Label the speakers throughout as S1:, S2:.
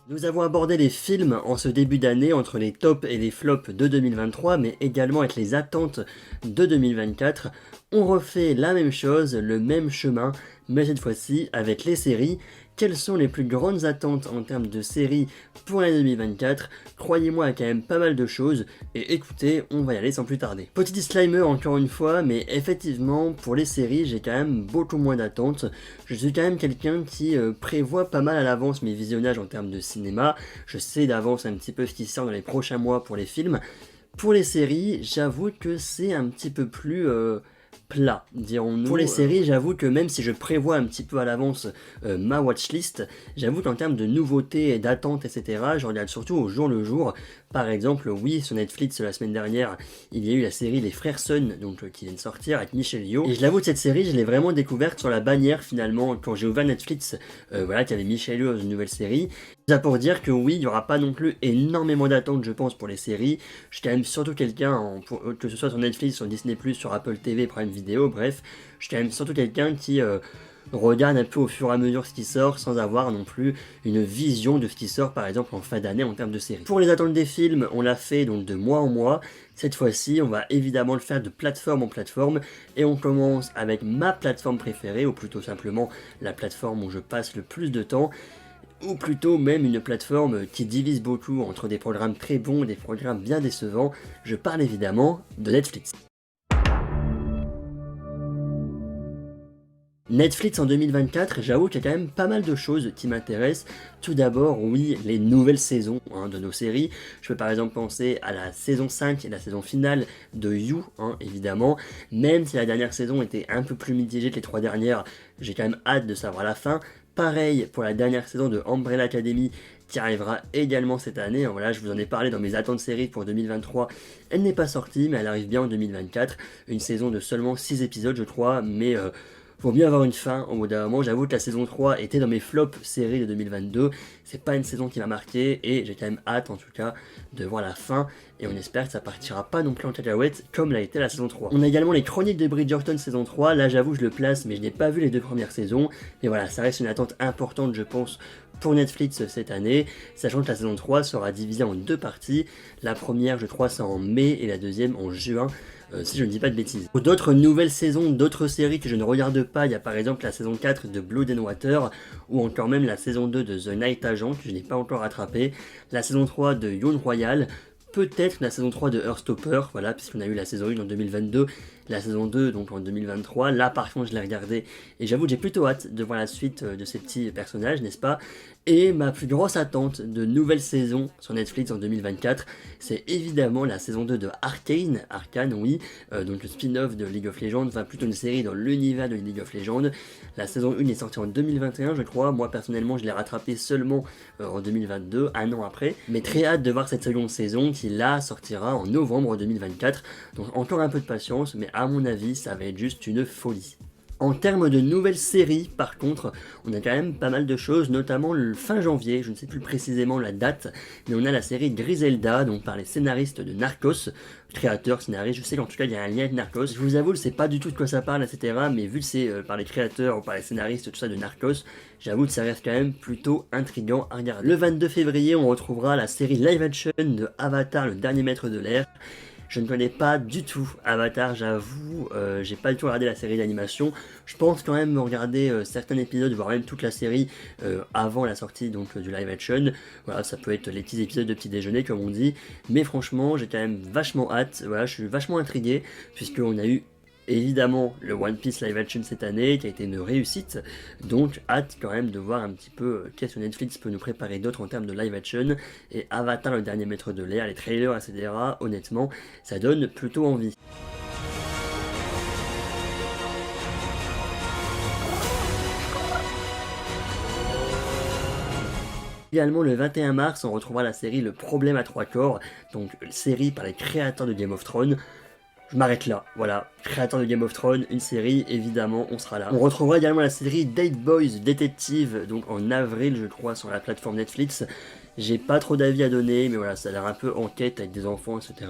S1: Nous avons abordé les films en ce début d'année entre les tops et les flops de 2023, mais également avec les attentes de 2024. On refait la même chose, le même chemin, mais cette fois-ci avec les séries. Quelles sont les plus grandes attentes en termes de séries pour l'année 2024? Croyez-moi, il y a quand même pas mal de choses, et écoutez, on va y aller sans plus tarder. Petit disclaimer encore une fois, mais effectivement, pour les séries, j'ai quand même beaucoup moins d'attentes. Je suis quand même quelqu'un qui prévoit pas mal à l'avance mes visionnages en termes de cinéma. Je sais d'avance un petit peu ce qui sort dans les prochains mois pour les films. Pour les séries, j'avoue que c'est un petit peu plus plat, dirons-nous. Pour les séries, j'avoue que même si je prévois un petit peu à l'avance ma watchlist, j'avoue qu'en termes de nouveautés et d'attentes, etc., je regarde surtout au jour le jour. Par exemple, oui, sur Netflix, la semaine dernière, il y a eu la série Les Frères Sun, donc qui vient de sortir avec Michelle Yeoh. Et je l'avoue, cette série, je l'ai vraiment découverte sur la bannière, finalement, quand j'ai ouvert Netflix, voilà, qu'il y avait Michelle Yeoh dans une nouvelle série. Ça pour dire que oui, il n'y aura pas non plus énormément d'attentes, je pense, pour les séries. Je suis quand même surtout quelqu'un, que ce soit sur Netflix, sur Disney+, sur Apple TV, Prime Video, bref, je suis quand même surtout quelqu'un qui regarde un peu au fur et à mesure ce qui sort, sans avoir non plus une vision de ce qui sort, par exemple, en fin d'année en termes de séries. Pour les attentes des films, on l'a fait donc de mois en mois. Cette fois-ci, on va évidemment le faire de plateforme en plateforme, et on commence avec ma plateforme préférée, ou plutôt simplement la plateforme où je passe le plus de temps, ou plutôt même une plateforme qui divise beaucoup entre des programmes très bons et des programmes bien décevants. Je parle évidemment de Netflix. Netflix en 2024, j'avoue qu'il y a quand même pas mal de choses qui m'intéressent. Tout d'abord, oui, les nouvelles saisons de nos séries. Je peux par exemple penser à la saison 5 et la saison finale de You, évidemment. Même si la dernière saison était un peu plus mitigée que les 3 dernières, j'ai quand même hâte de savoir la fin. Pareil pour la dernière saison de Umbrella Academy qui arrivera également cette année. Voilà, je vous en ai parlé dans mes attentes séries pour 2023. Elle n'est pas sortie, mais elle arrive bien en 2024. Une saison de seulement 6 épisodes, je crois, mais vaut mieux avoir une fin au bout d'un moment. J'avoue que la saison 3 était dans mes flops séries de 2022. C'est pas une saison qui m'a marqué et j'ai quand même hâte en tout cas de voir la fin. Et on espère que ça partira pas non plus en cacahuète comme l'a été la saison 3. On a également les Chroniques de Bridgerton saison 3. Là j'avoue je le place mais je n'ai pas vu les 2 premières saisons. Mais voilà, ça reste une attente importante je pense pour Netflix cette année, sachant que la saison 3 sera divisée en 2 parties. La première je crois c'est en mai et la deuxième en juin. Si je ne dis pas de bêtises. Pour d'autres nouvelles saisons, d'autres séries que je ne regarde pas, il y a par exemple la saison 4 de Blood and Water, ou encore même la saison 2 de The Night Agent, que je n'ai pas encore rattrapé, la saison 3 de Young Royal, peut-être la saison 3 de Heartstopper, voilà, puisqu'on a eu la saison 1 en 2022, la saison 2 donc en 2023, là par contre je l'ai regardé, et j'avoue que j'ai plutôt hâte de voir la suite de ces petits personnages, n'est-ce pas? Et ma plus grosse attente de nouvelle saison sur Netflix en 2024, c'est évidemment la saison 2 de Arcane, oui, donc le spin-off de League of Legends, enfin plutôt une série dans l'univers de League of Legends. La saison 1 est sortie en 2021 je crois, moi personnellement je l'ai rattrapé seulement en 2022, un an après, mais très hâte de voir cette seconde saison qui là sortira en novembre 2024, donc encore un peu de patience, mais à mon avis ça va être juste une folie. En termes de nouvelles séries, par contre, on a quand même pas mal de choses, notamment le fin janvier, je ne sais plus précisément la date, mais on a la série Griselda, donc par les scénaristes de Narcos, créateurs, scénaristes, je sais qu'en tout cas il y a un lien avec Narcos. Je vous avoue, je sais pas du tout de quoi ça parle, etc., mais vu que c'est par les créateurs ou par les scénaristes, tout ça de Narcos, j'avoue que ça reste quand même plutôt intriguant à regarder. Le 22 février, on retrouvera la série live action de Avatar, le dernier maître de l'air. Je ne connais pas du tout Avatar, j'avoue, j'ai pas du tout regardé la série d'animation. Je pense quand même regarder certains épisodes, voire même toute la série avant la sortie donc du live action. Voilà, ça peut être les petits épisodes de petit déjeuner comme on dit, mais franchement j'ai quand même vachement hâte, voilà, je suis vachement intrigué, puisqu'on a eu évidemment le One Piece live action cette année qui a été une réussite, donc hâte quand même de voir un petit peu qu'est-ce que Netflix peut nous préparer d'autre en termes de live action. Et Avatar le dernier maître de l'air, les trailers etc, honnêtement ça donne plutôt envie. Également le 21 mars on retrouvera la série Le Problème à 3 corps, donc série par les créateurs de Game of Thrones. Je m'arrête là, voilà, créateur de Game of Thrones, une série, évidemment, on sera là. On retrouvera également la série Date Boys Detective, donc en avril, je crois, sur la plateforme Netflix. J'ai pas trop d'avis à donner, mais voilà, ça a l'air un peu enquête avec des enfants, etc.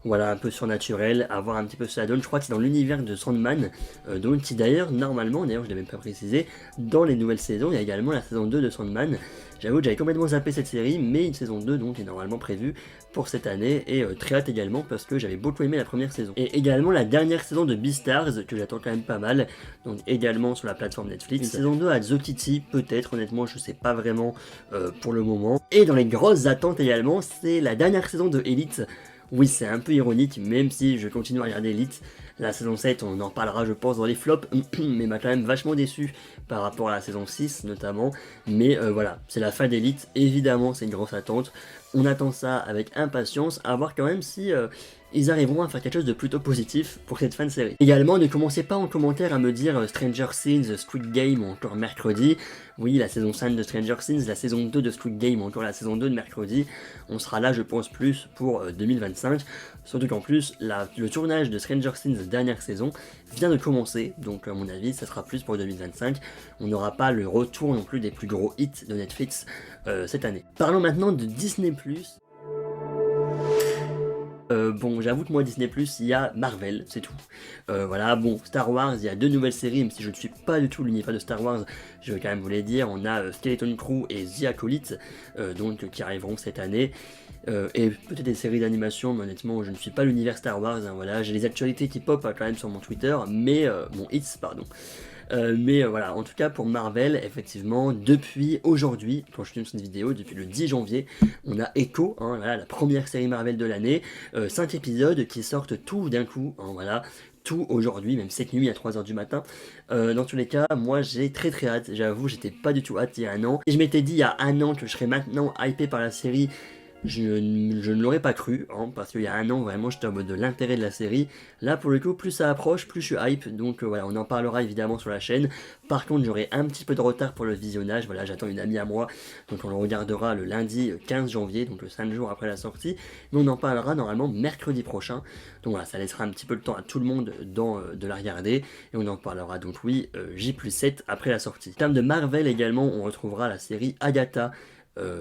S1: voilà, un peu surnaturel, à voir un petit peu ce que ça donne. Je crois que c'est dans l'univers de Sandman, donc qui d'ailleurs, normalement, d'ailleurs je l'ai même pas précisé, dans les nouvelles saisons, il y a également la saison 2 de Sandman. J'avoue que j'avais complètement zappé cette série, mais une saison 2 donc est normalement prévue pour cette année, et très hâte également parce que j'avais beaucoup aimé la première saison. Et également la dernière saison de Beastars, que j'attends quand même pas mal, donc également sur la plateforme Netflix. Une saison 2 à Zotiti, peut-être, honnêtement je sais pas vraiment pour le moment. Et dans les grosses attentes également, c'est la dernière saison de Elite. Oui, c'est un peu ironique, même si je continue à regarder Elite. La saison 7, on en parlera je pense dans les flops, mais m'a quand même vachement déçu par rapport à la saison 6 notamment. Mais voilà, c'est la fin d'Elite, évidemment c'est une grosse attente. On attend ça avec impatience, à voir quand même si ils arriveront à faire quelque chose de plutôt positif pour cette fin de série. Également, ne commencez pas en commentaire à me dire Stranger Things, Squid Game ou encore Mercredi. Oui, la saison 5 de Stranger Things, la saison 2 de Squid Game ou encore la saison 2 de Mercredi. On sera là, je pense, plus pour 2025. Surtout qu'en plus, le tournage de Stranger Things dernière saison vient de commencer, donc à mon avis, ça sera plus pour 2025. On n'aura pas le retour non plus des plus gros hits de Netflix cette année. Parlons maintenant de Disney+. Bon, j'avoue que moi, Disney+, il y a Marvel, c'est tout. Voilà, bon, Star Wars, il y a 2 nouvelles séries, même si je ne suis pas du tout l'univers de Star Wars, je vais quand même vous les dire. On a Skeleton Crew et The Acolyte, donc qui arriveront cette année. Et peut-être des séries d'animation, mais honnêtement, je ne suis pas l'univers Star Wars, hein, voilà. J'ai les actualités qui pop quand même sur mon Twitter, mais mon hits, pardon. Mais voilà, en tout cas pour Marvel, effectivement, depuis aujourd'hui, quand je filme cette vidéo, depuis le 10 janvier, on a Echo, hein, voilà, la première série Marvel de l'année, 5 épisodes qui sortent tout d'un coup, hein, voilà, tout aujourd'hui, même cette nuit à 3h du matin. Dans tous les cas, moi j'ai très hâte, j'avoue, j'étais pas du tout hâte il y a un an. Et je m'étais dit il y a un an que je serais maintenant hypé par la série. Je ne l'aurais pas cru, hein, parce qu'il y a un an, vraiment, j'étais en mode de l'intérêt de la série. Là, pour le coup, plus ça approche, plus je suis hype, donc voilà, on en parlera évidemment sur la chaîne. Par contre, j'aurai un petit peu de retard pour le visionnage, voilà, j'attends une amie à moi, donc on le regardera le lundi 15 janvier, donc 5 jours après la sortie, mais on en parlera normalement mercredi prochain. Donc voilà, ça laissera un petit peu le temps à tout le monde de la regarder, et on en parlera donc oui, J+7 après la sortie. En termes de Marvel également, on retrouvera la série Agatha.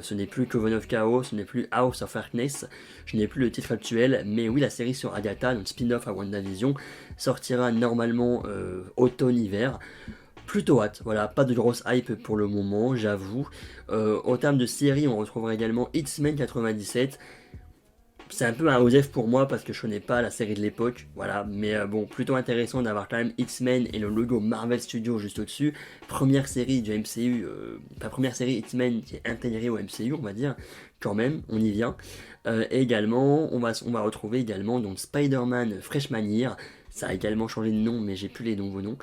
S1: Ce n'est plus Coven of Chaos, ce n'est plus House of Darkness, je n'ai plus le titre actuel, mais oui, la série sur Agatha, donc spin-off à WandaVision, sortira normalement automne-hiver. Plutôt hâte, voilà, pas de grosse hype pour le moment, j'avoue. En termes de série, on retrouvera également X-Men 97. C'est un peu un OSEF pour moi parce que je connais pas la série de l'époque, voilà, mais bon, plutôt intéressant d'avoir quand même X-Men et le logo Marvel Studios juste au-dessus. Première série du MCU, pas première série X-Men qui est intégrée au MCU, on va dire, quand même, on y vient. Et également, on va retrouver également donc Spider-Man Freshman Year. Ça a également changé de nom, mais j'ai plus les nouveaux noms.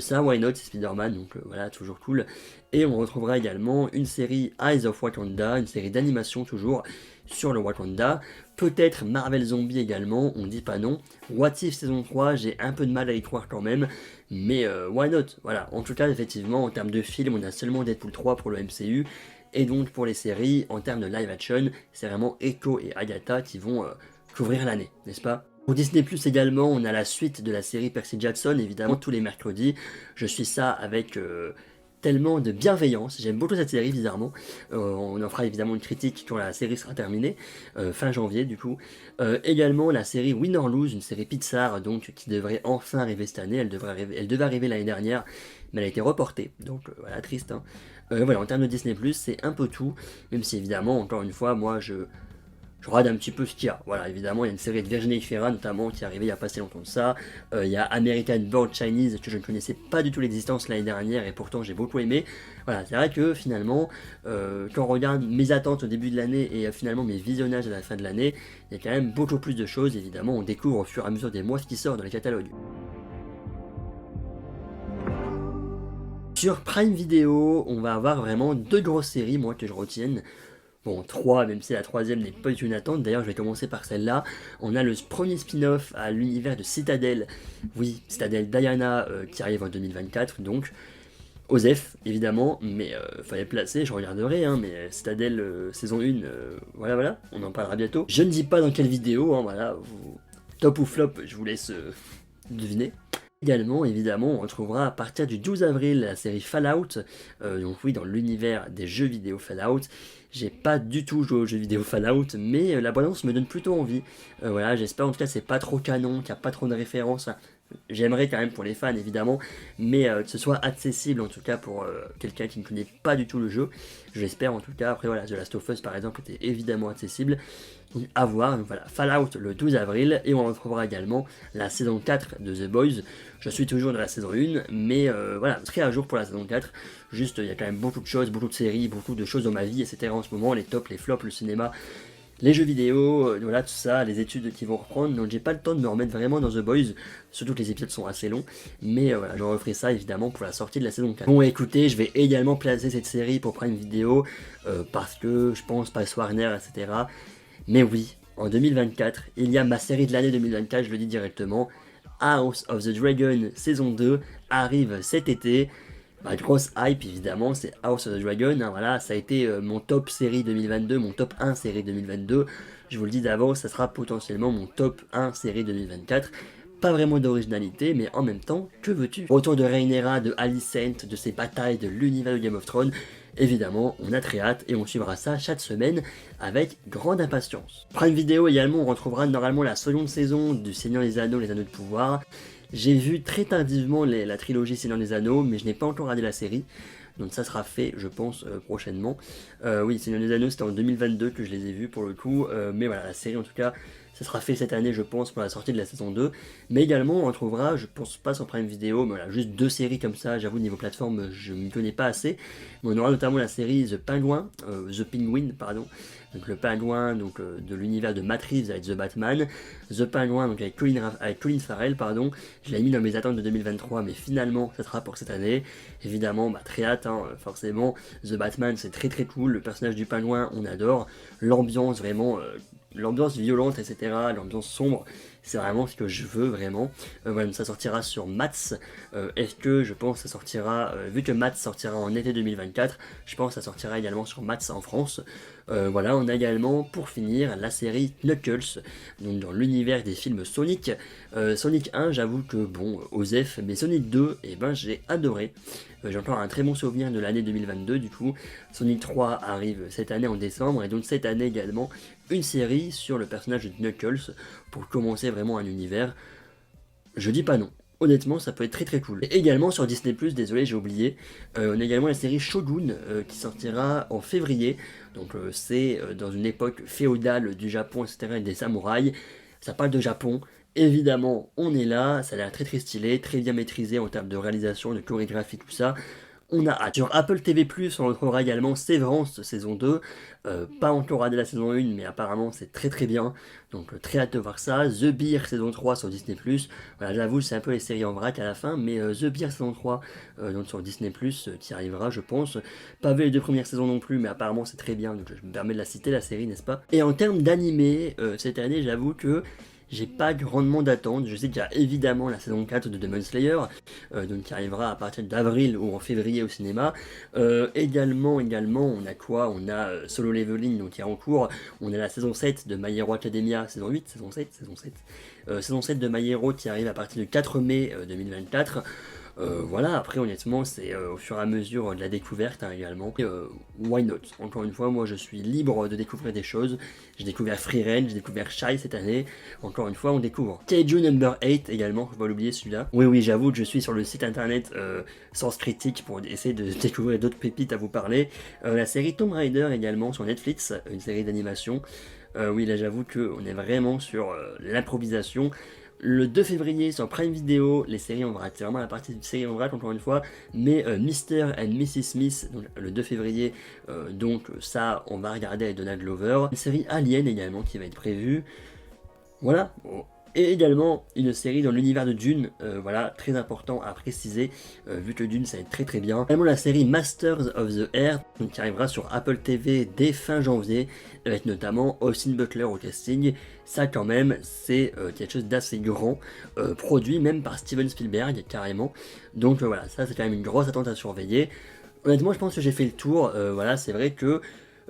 S1: Ça, why not, c'est Spider-Man, donc voilà, toujours cool. Et on retrouvera également une série Eyes of Wakanda, une série d'animation toujours sur le Wakanda. Peut-être Marvel Zombie également, on dit pas non. What If saison 3, j'ai un peu de mal à y croire quand même, mais why not? Voilà, en tout cas, effectivement, en termes de film, on a seulement Deadpool 3 pour le MCU. Et donc pour les séries, en termes de live action, c'est vraiment Echo et Agatha qui vont couvrir l'année, n'est-ce pas? Pour Disney Plus également, on a la suite de la série Percy Jackson, évidemment tous les mercredis. Je suis ça avec tellement de bienveillance, j'aime beaucoup cette série bizarrement. On en fera évidemment une critique quand la série sera terminée, fin janvier du coup. Également la série Win or Lose, une série Pixar donc qui devrait enfin arriver cette année. Elle devait arriver l'année dernière, mais elle a été reportée, donc voilà, triste, hein. Voilà, en termes de Disney+, c'est un peu tout, même si évidemment, encore une fois, moi je regarde un petit peu ce qu'il y a. Voilà, évidemment, il y a une série de Virginie Efira notamment qui est arrivée il n'y a pas si longtemps que ça. Il y a American Born Chinese que je ne connaissais pas du tout l'existence l'année dernière et pourtant j'ai beaucoup aimé. Voilà, c'est vrai que finalement, quand on regarde mes attentes au début de l'année et finalement mes visionnages à la fin de l'année, il y a quand même beaucoup plus de choses. Évidemment, on découvre au fur et à mesure des mois ce qui sort dans les catalogues. Sur Prime Video, on va avoir vraiment 2 grosses séries, moi, que je retienne. Bon, 3, même si la troisième n'est pas du tout une attente. D'ailleurs, je vais commencer par celle-là. On a le premier spin-off à l'univers de Citadel. Oui, Citadel Diana, qui arrive en 2024, donc. Osef, évidemment, mais fallait placer, je regarderai, hein, mais Citadel saison 1, voilà, on en parlera bientôt. Je ne dis pas dans quelle vidéo, hein, voilà, top ou flop, je vous laisse deviner. Également, évidemment, on retrouvera à partir du 12 avril la série Fallout, donc oui, dans l'univers des jeux vidéo Fallout. J'ai pas du tout joué aux jeux vidéo Fallout, mais la bande-annonce me donne plutôt envie. Voilà, j'espère en tout cas que c'est pas trop canon, qu'il n'y a pas trop de références. J'aimerais quand même pour les fans évidemment, mais que ce soit accessible en tout cas pour quelqu'un qui ne connaît pas du tout le jeu. J'espère en tout cas. Après voilà, The Last of Us par exemple était évidemment accessible. Donc à voir, donc voilà, Fallout le 12 avril, et on retrouvera également la saison 4 de The Boys. Je suis toujours dans la saison 1, mais voilà, très à jour pour la saison 4. Juste, il y a quand même beaucoup de choses, beaucoup de séries, beaucoup de choses dans ma vie, etc. en ce moment, les tops, les flops, le cinéma, les jeux vidéo, voilà, tout ça, les études qui vont reprendre, donc j'ai pas le temps de me remettre vraiment dans The Boys, surtout que les épisodes sont assez longs, mais voilà, je referai ça évidemment pour la sortie de la saison 4. Bon écoutez, je vais également placer cette série pour prendre une vidéo, parce que je pense pas Warner, etc. Mais oui, en 2024, il y a ma série de l'année 2024, je le dis directement, House of the Dragon saison 2 arrive cet été. Bah, grosse hype évidemment, c'est House of the Dragon, hein, voilà, ça a été mon top série 2022, mon top 1 série 2022, je vous le dis d'avance, ça sera potentiellement mon top 1 série 2024, pas vraiment d'originalité, mais en même temps, que veux-tu? Retour de Rhaenyra, de Alicent, de ses batailles, de l'univers de Game of Thrones, évidemment, on a très hâte et on suivra ça chaque semaine avec grande impatience. Prime Video également, on retrouvera normalement la seconde saison du Seigneur des Anneaux, les Anneaux de Pouvoir. J'ai vu très tardivement la trilogie Seigneur des Anneaux, mais je n'ai pas encore regardé la série. Donc ça sera fait, je pense, prochainement. Oui, Seigneur des Anneaux, c'était en 2022 que je les ai vus pour le coup. Mais voilà, la série en tout cas, ça sera fait cette année, je pense, pour la sortie de la saison 2. Mais également, on retrouvera, je pense pas sur Prime Video, mais voilà, juste 2 séries comme ça. J'avoue, niveau plateforme, je ne m'y connais pas assez. Mais on aura notamment la série The Penguin, donc le pingouin donc, de l'univers de Matt Reeves avec The Batman, The Penguin donc avec Colin Farrell, je l'ai mis dans mes attentes de 2023, mais finalement ça sera pour cette année. Évidemment, bah, très hâte, hein, forcément. The Batman c'est très très cool, le personnage du pingouin on adore, l'ambiance vraiment, l'ambiance violente, etc., l'ambiance sombre, c'est vraiment ce que je veux vraiment. Voilà, ça sortira sur Mats. Est-ce que je pense que ça sortira, vu que Mats sortira en été 2024, je pense que ça sortira également sur Mats en France. Voilà, on a également pour finir la série Knuckles, donc dans l'univers des films Sonic. Sonic 1, j'avoue que bon, Osef, mais Sonic 2, eh ben j'ai adoré. J'ai encore un très bon souvenir de l'année 2022 du coup. Sonic 3 arrive cette année en décembre, et donc cette année également une série sur le personnage de Knuckles pour commencer vraiment un univers. Je dis pas non. Honnêtement, ça peut être très très cool. Et également sur Disney+, désolé j'ai oublié, on a également la série Shogun qui sortira en février. Donc c'est dans une époque féodale du Japon, etc., avec des samouraïs. Ça parle de Japon. Évidemment, on est là, ça a l'air très très stylé, très bien maîtrisé en termes de réalisation, de chorégraphie, tout ça. On a hâte. Sur Apple TV+, on retrouvera également Severance saison 2. Pas encore regardé la saison 1, mais apparemment c'est très très bien. Donc très hâte de voir ça. The Beer saison 3 sur Disney+. Voilà, j'avoue, c'est un peu les séries en vrac à la fin, mais The Beer saison 3 donc sur Disney+, qui arrivera, je pense. Pas vu les 2 premières saisons non plus, mais apparemment c'est très bien, donc je me permets de la citer, la série, n'est-ce pas? Et en termes d'animé, cette année, j'avoue que j'ai pas grandement d'attente. Je sais qu'il y a évidemment la saison 4 de Demon Slayer, donc qui arrivera à partir d'avril ou en février au cinéma. Également, on a quoi? On a Solo Leveling, donc qui est en cours. On a la saison 7 de My Hero Academia, saison 8, saison 7 de My Hero qui arrive à partir du 4 mai 2024. Voilà, après honnêtement c'est au fur et à mesure de la découverte, hein, également. Why not? Encore une fois, moi je suis libre de découvrir des choses. J'ai découvert Free Range, j'ai découvert Shy cette année. Encore une fois, on découvre. Kaiju Number 8 également, faut pas l'oublier celui-là. Oui, j'avoue que je suis sur le site internet Sens Critique pour essayer de découvrir d'autres pépites à vous parler. La série Tomb Raider également sur Netflix, une série d'animation. Oui, là j'avoue qu'on est vraiment sur l'improvisation. Le 2 février sur Prime Video, les séries en vrac, c'est vraiment la partie de séries en vrac encore une fois, mais Mr. and Mrs. Smith, donc, le 2 février, donc ça on va regarder avec Donald Glover. Une série Alien également qui va être prévue, voilà. Et également une série dans l'univers de Dune, voilà, très important à préciser, vu que Dune ça va être très très bien. Également la série Masters of the Air, donc, qui arrivera sur Apple TV dès fin janvier, avec notamment Austin Butler au casting. Ça quand même, c'est quelque chose d'assez grand, produit même par Steven Spielberg carrément. Donc voilà, ça c'est quand même une grosse attente à surveiller. Honnêtement, je pense que j'ai fait le tour, voilà, c'est vrai que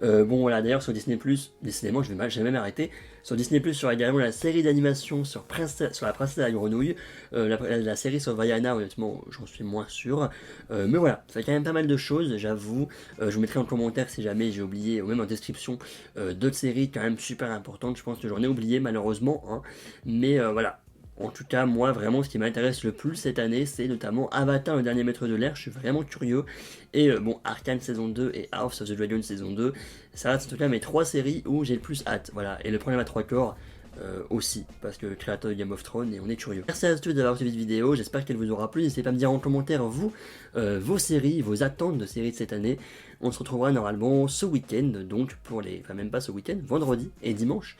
S1: Bon voilà, d'ailleurs sur Disney+, décidément je vais jamais m'arrêter, sur Disney+, il y aura également la série d'animation sur la princesse et la grenouille, la série sur Vaiana, honnêtement j'en suis moins sûr, mais voilà, ça fait quand même pas mal de choses, j'avoue, je vous mettrai en commentaire si jamais j'ai oublié, ou même en description, d'autres séries quand même super importantes, je pense que j'en ai oublié malheureusement, hein, mais voilà. En tout cas, moi, vraiment, ce qui m'intéresse le plus cette année, c'est notamment Avatar, le dernier maître de l'air. Je suis vraiment curieux. Et bon, Arcane saison 2 et House of the Dragon saison 2. Ça reste en tout cas mes 3 séries où j'ai le plus hâte. Voilà. Et le problème à 3 corps aussi, parce que créateur de Game of Thrones et on est curieux. Merci à tous d'avoir suivi cette vidéo. J'espère qu'elle vous aura plu. N'hésitez pas à me dire en commentaire, vous, vos séries, vos attentes de séries de cette année. On se retrouvera normalement ce week-end, donc pour les. Enfin, même pas ce week-end, vendredi et dimanche,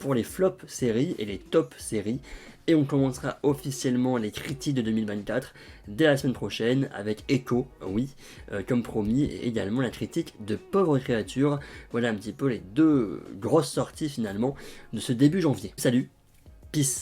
S1: pour les flops séries et les top séries. Et on commencera officiellement les critiques de 2024 dès la semaine prochaine avec Echo, oui, comme promis, et également la critique de Pauvres créatures. Voilà un petit peu les deux grosses sorties finalement de ce début janvier. Salut, peace.